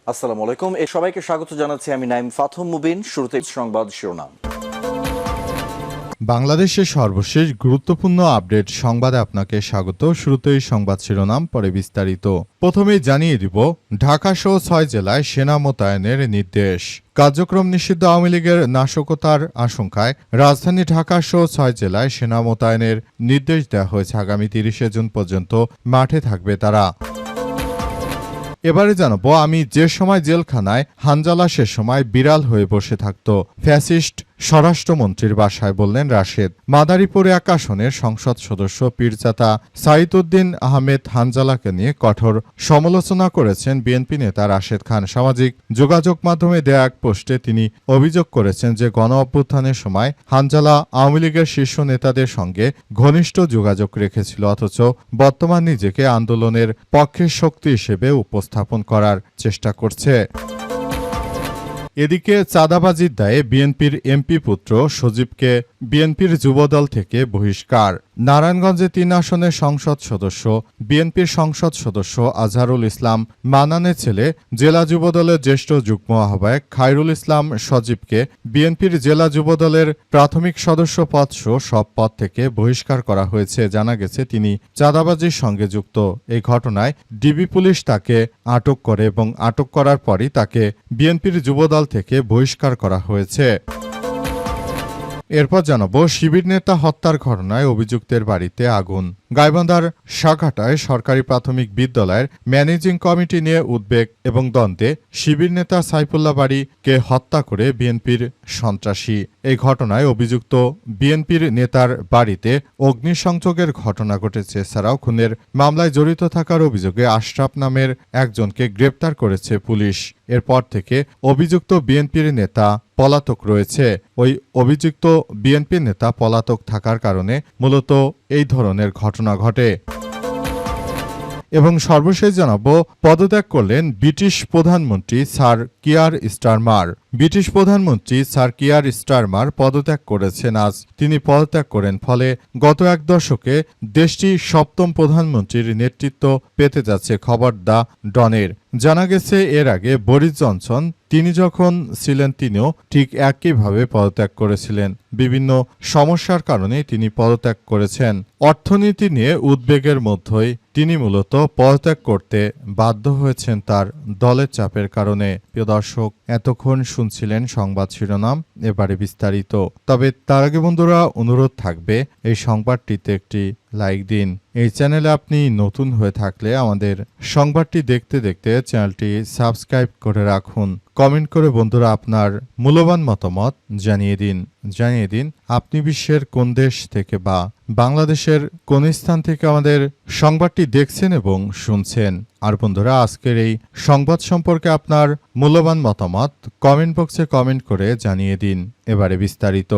আসসালামু আলাইকুম। সবাইকে স্বাগত জানাচ্ছি আমি নাইম ফাথম মুবিন। শুরুতে সংবাদ শিরোনাম। বাংলাদেশের সর্বশেষ গুরুত্বপূর্ণ আপডেট সংবাদে আপনাকে স্বাগত। শুরুতেই সংবাদ শিরোনাম, পরে বিস্তারিত। প্রথমেই জানিয়ে দিব, ঢাকাসহ 6 জেলায় সেনা মোতায়েনের নির্দেশ। কার্যক্রম নিষিদ্ধ আওয়ামী লীগের নাশকতার আশঙ্কায় রাজধানী ঢাকাসহ 6 জেলায় সেনা মোতায়েনের নির্দেশ দেওয়া হয়েছে। আগামী 30 জুন পর্যন্ত মাঠে থাকবে তারা। এবারে জানাবো, আমি যে সময় জেলখানায়, হানজালা সে সময় বিড়াল হয়ে বসে থাকত। ফ্যাসিস্ট স্বরাষ্ট্রমন্ত্রীর বাসায় বললেন রাশেদ। মাদারীপুর 1 আসনের সংসদ সদস্য পীরজাদা সাইদুদ্দিন আহমেদ হানজালাকে নিয়ে কঠোর সমালোচনা করেছেন বিএনপি নেতা রাশেদ খান। সামাজিক যোগাযোগ মাধ্যমে দেয়া এক পোস্টে তিনি অভিযোগ করেছেন যে গণ অভ্যুত্থানের সময় হানজালা আওয়ামী লীগের শীর্ষ নেতাদের সঙ্গে ঘনিষ্ঠ যোগাযোগ রেখেছিল, অথচ বর্তমান নিজেকে আন্দোলনের পক্ষের শক্তি হিসেবে উপস্থাপন করার চেষ্টা করছে। এদিকে চাঁদাবাজির দায়ে বিএনপির এমপি পুত্র সজীবকে বিএনপির যুবদল থেকে বহিষ্কার। নারায়ণগঞ্জে 3 আসনের সংসদ সদস্য, বিএনপির সংসদ সদস্য আজহারুল ইসলাম মান্নানের ছেলে জেলা যুবদলের জ্যেষ্ঠ যুগ্ম আহ্বায়ক খায়রুল ইসলাম সজীবকে বিএনপির জেলা যুবদলের প্রাথমিক সদস্য পদসহ সব পদ থেকে বহিষ্কার করা হয়েছে। জানা গেছে তিনি চাঁদাবাজির সঙ্গে যুক্ত। এই ঘটনায় ডিবি পুলিশ তাকে আটক করে এবং আটক করার পরই তাকে বিএনপির যুবদল থেকে বহিষ্কার করা হয়েছে। এরপর জানাবো, শিবির নেতা হত্যার ঘটনায় অভিযুক্তের বাড়িতে আগুন। গাইবান্ধার সাঘাটায় সরকারি প্রাথমিক বিদ্যালয়ের ম্যানেজিং কমিটি নিয়ে উদ্বেগ এবং দ্বন্দ্বে শিবির নেতা সাইফুল্লাহ বাড়িকে হত্যা করে বিএনপির সন্ত্রাসী। এই ঘটনায় অভিযুক্ত বিএনপির নেতার বাড়িতে অগ্নিসংযোগের ঘটনা ঘটেছে। এছাড়াও খুনের মামলায় জড়িত থাকার অভিযোগে আশরাফ নামের একজনকে গ্রেপ্তার করেছে পুলিশ। এরপর থেকে অভিযুক্ত বিএনপির নেতা পলাতক রয়েছে। ওই অভিযুক্ত বিএনপি নেতা পলাতক থাকার কারণে মূলত এই ধরনের ঘটনা ঘটে। এবং সর্বশেষ জানাবো, পদত্যাগ করলেন ব্রিটিশ প্রধানমন্ত্রী স্যার কিয়ার স্টারমার। ব্রিটিশ প্রধানমন্ত্রী স্যার কিয়ার স্টারমার পদত্যাগ করেছেন আজ। তিনি পদত্যাগ করেন, ফলে গত 1 দশকে দেশটি 7ম প্রধানমন্ত্রীর নেতৃত্ব পেতে যাচ্ছে। খবর দ্য ডনের। জানা গেছে এর আগে বরিস জনসন তিনি যখন ছিলেন তিনিও ঠিক একইভাবে পদত্যাগ করেছিলেন। বিভিন্ন সমস্যার কারণে তিনি পদত্যাগ করেছেন। অর্থনীতি নিয়ে উদ্বেগের মধ্যেই তিনি মূলত পদত্যাগ করতে বাধ্য হয়েছেন তার দলের চাপের কারণে। প্রিয় দর্শক, এতক্ষণ শুনছিলেন সংবাদ শিরোনাম, এবারে বিস্তারিত। তবে তার আগে বন্ধুরা, অনুরোধ থাকবে এই সংবাদটিতে একটি লাইক দিন। এই চ্যানেলে আপনি নতুন হয়ে থাকলে আমাদের সংবাদটি দেখতে দেখতে চ্যানেলটি সাবস্ক্রাইব করে রাখুন। কমেন্ট করে বন্ধুরা আপনার মূল্যবান মতামত জানিয়ে দিন আপনি বিশ্বের কোন দেশ থেকে বা বাংলাদেশের কোন স্থান থেকে আমাদের সংবাদটি দেখছেন এবং শুনছেন। আর বন্ধুরা, আজকের এই সংবাদ সম্পর্কে আপনার মূল্যবান মতামত কমেন্ট বক্সে কমেন্ট করে জানিয়ে দিন। এবারে বিস্তারিত।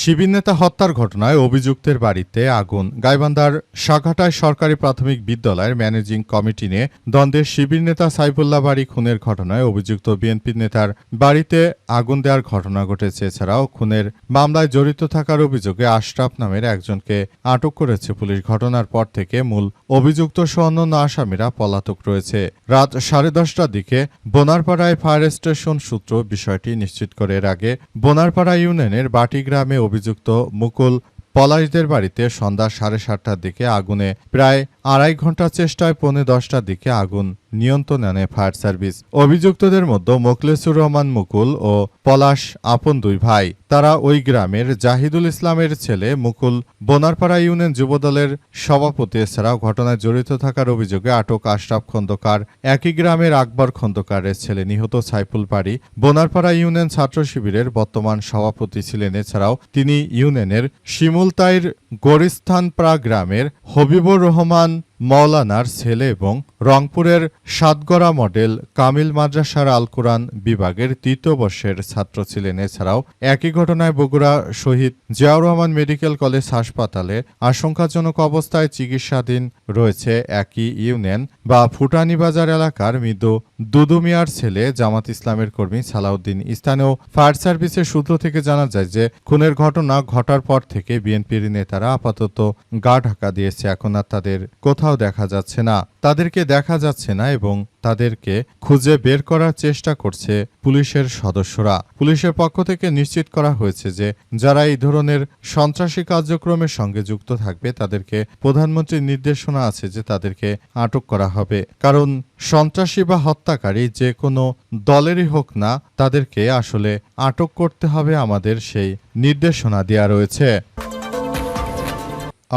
শিবির নেতা হত্যার ঘটনায় অভিযুক্তের বাড়িতে আগুন। গাইবান্ধার সাঘাটায় সরকারি প্রাথমিক বিদ্যালয়ের ম্যানেজিং কমিটি নিয়ে দ্বন্দ্বে শিবির নেতা সাইফুল্লাহ বাড়ি খুনের ঘটনায় অভিযুক্ত বিএনপি নেতার বাড়িতে আগুন দেওয়ার ঘটনা ঘটেছে। এছাড়াও খুনের মামলায় জড়িত থাকার অভিযোগে আশরাফ নামের একজনকে আটক করেছে পুলিশ। ঘটনার পর থেকে মূল অভিযুক্ত সহ অন্যান্য আসামিরা পলাতক রয়েছে। রাত 10:30টার দিকে বোনারপাড়ায় ফায়ার স্টেশন সূত্র বিষয়টি নিশ্চিত করে। এর আগে বোনারপাড়া ইউনিয়নের বাটি গ্রামে অভিযুক্ত মুকুল পলাশদের বাড়িতে সন্ধ্যা 7:30টার দিকে আগুনে প্রায় 2.5 ঘন্টা চেষ্টায় 9:45টার দিকে আগুন নিয়ন্ত্রণে আনে ফায়ার সার্ভিস। অভিযুক্তদের মধ্যে মোখলেসুর রহমান মুকুল ও পলাশ আপন 2 ভাই। তারা ওই গ্রামের জাহিদুল ইসলামের ছেলে। মুকুল বোনারপাড়া ইউনিয়ন যুবদলের সভাপতি। এছাড়াও ঘটনায় জড়িত থাকার অভিযোগে আটক আশরাফ খন্দকার একই গ্রামের আকবর খন্দকারের ছেলে। নিহত সাইফুল বাড়ি বোনারপাড়া ইউনিয়ন ছাত্র শিবিরের বর্তমান সভাপতি ছিলেন। এছাড়াও তিনি ইউনিয়নের শিমুলতাইর গরিস্তানপাড়া গ্রামের হবিবুর রহমান মওলানার ছেলে এবং রংপুরের সাতগড়া মডেল কামিল মাদ্রাসার আল কোরআন বিভাগের 3য় বর্ষের ছাত্র ছিলেন। এছাড়াও একই ঘটনায় বগুড়া শহীদ জিয়াউর রহমান মেডিকেল কলেজ হাসপাতালে আশঙ্কাজনক অবস্থায় চিকিৎসাধীন রয়েছে একই ইউনিয়ন বা ফুটানীবাজার এলাকার মৃদু দুদু মিয়ার ছেলে জামাত ইসলামের কর্মী সালাউদ্দিন। স্থানীয় ফায়ার সার্ভিসের সূত্র থেকে জানা যায় যে খুনের ঘটনা ঘটার পর থেকে বিএনপির নেতারা আপাতত গা ঢাকা দিয়েছে। এখন আর তাদের কোথাও কোথাও দেখা যাচ্ছে না, তাদেরকে দেখা যাচ্ছে না এবং তাদেরকে খুঁজে বের করার চেষ্টা করছে পুলিশের সদস্যরা। পুলিশের পক্ষ থেকে নিশ্চিত করা হয়েছে যে যারা এই ধরনের সন্ত্রাসী কার্যক্রমের সঙ্গে যুক্ত থাকবে তাদেরকে প্রধানমন্ত্রীর নির্দেশনা আছে যে তাদেরকে আটক করা হবে। কারণ সন্ত্রাসী বা হত্যাকারী যে কোনো দলেরই হোক না, তাদেরকে আসলে আটক করতে হবে, আমাদের সেই নির্দেশনা দেওয়া রয়েছে।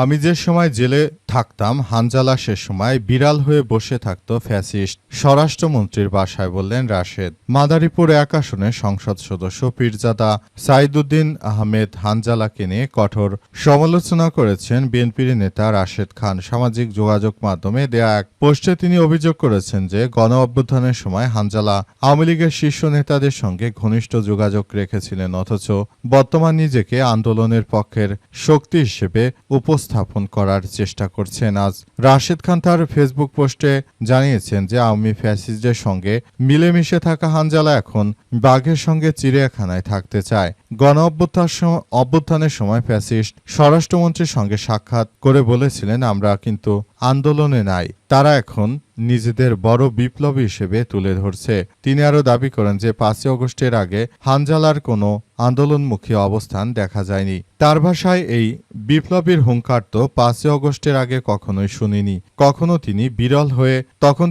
আমি যে সময় জেলে থাকতাম, হানজালা সে সময় বিড়াল হয়ে বসে থাকত ফ্যাসিস্ট, স্বরাষ্ট্রমন্ত্রীর বাসায় বললেন রাশেদ। মাদারীপুর ১ আসনে সংসদ সদস্য পীরজাদা সাইদুদ্দিন আহমেদ হানজালাকে নিয়ে কঠোর সমালোচনা করেছেন বিএনপির নেতা রাশেদ খান। সামাজিক যোগাযোগ মাধ্যমে দেয়া এক পোস্টে তিনি অভিযোগ করেছেন যে গণ অভ্যুত্থানের সময় হানজালা আওয়ামী লীগের শীর্ষ নেতাদের সঙ্গে ঘনিষ্ঠ যোগাযোগ রেখেছিলেন, অথচ বর্তমান নিজেকে আন্দোলনের পক্ষের শক্তি হিসেবে উপস্থাপন করার চেষ্টা করছেন। আজ রাশেদ খান তার ফেসবুক পোস্টে জানিয়েছেন যে আওয়ামী ফ্যাসিস্টদের সঙ্গে মিলেমিশে থাকা হানজালা এখন বাঘের সঙ্গে চিড়িয়াখানায় থাকতে চায়। গণ অভ্যুত্থানের সময় ফ্যাসিস্ট স্বরাষ্ট্রমন্ত্রীর সঙ্গে সাক্ষাৎ করে বলেছিলেন, আমরা কিন্তু আন্দোলনে নাই, তারা এখন নিজেদের বড় বিপ্লবী হিসেবে তুলে ধরছে। তিনি আরও দাবি করেন যে ৫ই আগস্টের আগে হানজালার কোনো আন্দোলনমুখী অবস্থান দেখা যায়নি। তার ভাষায় এই বিপ্লবীর হুঙ্কার তো ৫ই আগস্টের আগে কখনোই শুনিনি। তখন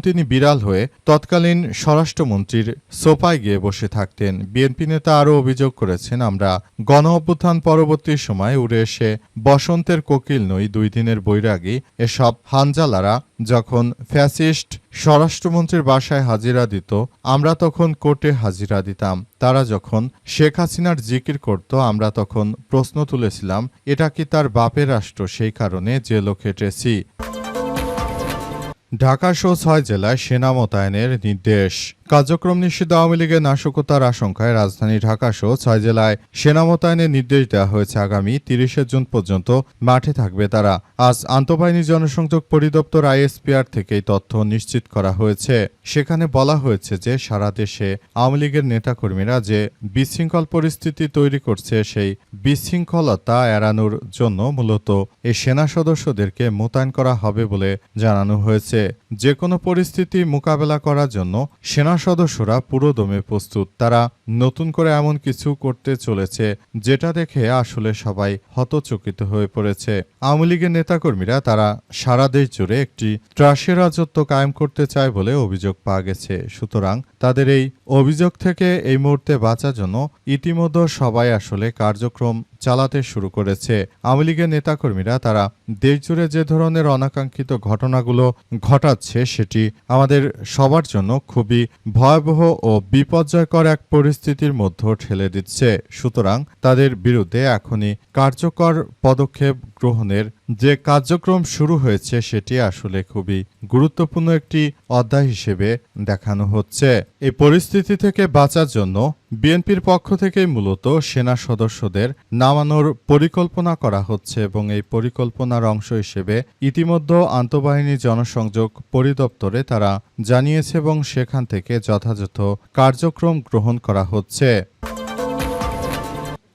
তিনি বিড়াল হয়ে তৎকালীন স্বরাষ্ট্রমন্ত্রীর সোফায় গিয়ে বসে থাকতেন। বিএনপি নেতা আরও অভিযোগ করেছেন, আমরা গণ অভ্যুত্থান পরবর্তী সময় উড়ে এসে বসন্তের কোকিল নই, ২ দিনের বৈরাগী এসব হানজালারা যখন ফ্যাসিস্ট স্বরাষ্ট্রমন্ত্রীর বাসায় হাজিরা দিত, আমরা তখন কোর্টে হাজিরা দিতাম। তারা যখন শেখ হাসিনার জিকির করত, আমরা তখন প্রশ্ন তুলেছিলাম, এটা কি তার বাপের রাষ্ট্র? সেই কারণে জেলও খেটেছি। ঢাকা সহ ৬ জেলায় সেনা মোতায়েনের নির্দেশ। কার্যক্রম নিষিদ্ধ আওয়ামী লীগের নাশকতার আশঙ্কায় রাজধানী ঢাকা সহ ৬ জেলায় সেনা মোতায়েনের নির্দেশ দেওয়া হয়েছে। আগামী ৩০ জুন পর্যন্ত মাঠে থাকবে তারা। আজ আন্তঃবাহিনী জনসংযোগ পরিদপ্তর আইএসপিআর থেকে এই তথ্য নিশ্চিত করা হয়েছে। সেখানে বলা হয়েছে যে সারা দেশে আওয়ামী লীগের নেতাকর্মীরা যে বিশৃঙ্খল পরিস্থিতি তৈরি করছে, সেই বিশৃঙ্খলতা এড়ানোর জন্য মূলত এই সেনা সদস্যদেরকে মোতায়েন করা হবে বলে জানানো হয়েছে। যে কোনো পরিস্থিতি মোকাবেলা করার জন্য সেনা সদস্যরা পুরোদমে প্রস্তুত। তারা নতুন করে এমন কিছু করতে চলেছে যেটা দেখে আসলে সবাই হতচকিত হয়ে পড়েছে। আওয়ামী লীগের নেতাকর্মীরা তারা সারা দেশ জুড়ে একটি ত্রাসের রাজত্ব কায়েম করতে চায় বলে অভিযোগ পাওয়া গেছে। সুতরাং তাদের এই অভিযোগ থেকে এই মুহূর্তে বাঁচার জন্য ইতিমধ্যে সবাই আসলে কার্যক্রম চালাতে শুরু করেছে। আওয়ামী লীগের নেতাকর্মীরা তারা দেশজুড়ে যে ধরনের অনাকাঙ্ক্ষিত ঘটনাগুলো ঘটাচ্ছে, সেটি আমাদের সবার জন্য খুবই ভয়াবহ ও বিপর্যয়কর এক পরিস্থিতির মধ্যে ঠেলে দিচ্ছে। সুতরাং তাদের বিরুদ্ধে এখনই কার্যকর পদক্ষেপ গ্রহণের যে কার্যক্রম শুরু হয়েছে, সেটি আসলে খুবই গুরুত্বপূর্ণ একটি অধ্যায় হিসেবে দেখানো হচ্ছে। এই পরিস্থিতি থেকে বাঁচার জন্য বিএনপির পক্ষ থেকে মূলত সেনা সদস্যদের নামানোর পরিকল্পনা করা হচ্ছে এবং এই পরিকল্পনার অংশ হিসেবে ইতিমধ্যে আন্তঃবাহিনী জনসংযোগ পরিদপ্তরে তারা জানিয়েছে এবং সেখান থেকে যথাযথ কার্যক্রম গ্রহণ করা হচ্ছে।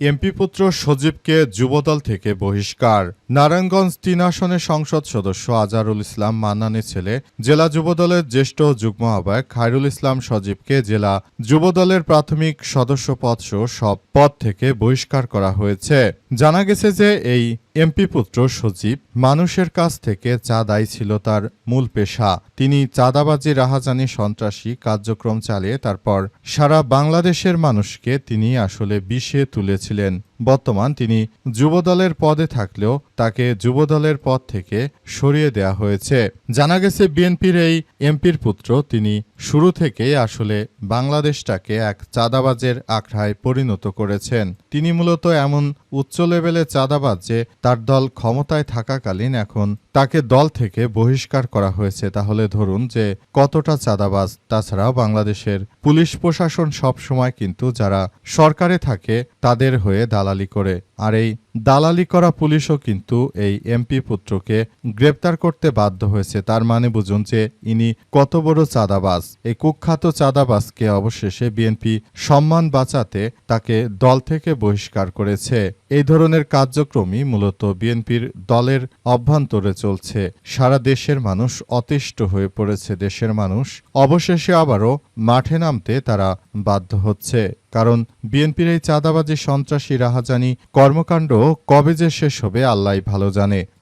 এমপি পুত্র সজীবকে যুবদল থেকে বহিষ্কার। নারায়ণগঞ্জ ৩ আসনের সংসদ সদস্য আজহারুল ইসলাম মান্নানের ছেলে জেলা যুবদলের জ্যেষ্ঠ যুগ্ম আহ্বায়ক খায়রুল ইসলাম সজীবকে জেলা যুবদলের প্রাথমিক সদস্য পদ সহ সব পদ থেকে বহিষ্কার করা হয়েছে। জানা গেছে যে এই এমপি পুত্র সজীব মানুষের কাছ থেকে চাঁদাই ছিল তার মূল পেশা। তিনি চাঁদাবাজি, রাহাজানি, সন্ত্রাসী কার্যক্রম চালিয়ে তারপর সারা বাংলাদেশের মানুষকে তিনি আসলে বিষিয়ে তুলেছিলেন। বর্তমান তিনি যুবদলের পদে থাকলেও তাকে যুবদলের পদ থেকে সরিয়ে দেয়া হয়েছে। জানা গেছে বিএনপির এই এমপির পুত্র তিনি শুরু থেকেই আসলে বাংলাদেশটাকে এক চাঁদাবাজের আখড়ায় পরিণত করেছেন। তিনি মূলত এমন উচ্চ লেভেলের চাঁদাবাজ যে তার দল ক্ষমতায় থাকাকালীন এখন তাকে দল থেকে বহিষ্কার করা হয়েছে। তাহলে ধরুন যে কতটা চাঁদাবাজ। তাছাড়াও বাংলাদেশের পুলিশ প্রশাসন সব সময় কিন্তু যারা সরকারে থাকে তাদের হয়ে দালালি করে। আর এই দালালি করা পুলিশও কিন্তু এই এমপি পুত্রকে গ্রেপ্তার করতে বাধ্য হয়েছে। তার মানে বুঝুন যে ইনি কত বড় চাঁদাবাজ। এই কুখ্যাত চাঁদাবাজকে অবশেষে বিএনপি সম্মান বাঁচাতে তাকে দল থেকে বহিষ্কার করেছে। এই ধরনের কার্যক্রমই মূলত বিএনপির দলের অভ্যন্তরে চলছে। সারা দেশের মানুষ অতিষ্ঠ হয়ে পড়েছে। দেশের মানুষ অবশেষে আবারও মাঠে নামতে তারা বাধ্য হচ্ছে। কারণ বিএনপির এই চাঁদাবাজি, সন্ত্রাসী, রাহাজানি কর্মকাণ্ড কবে যে শেষ হবে আল্লাহই ভালো জানে।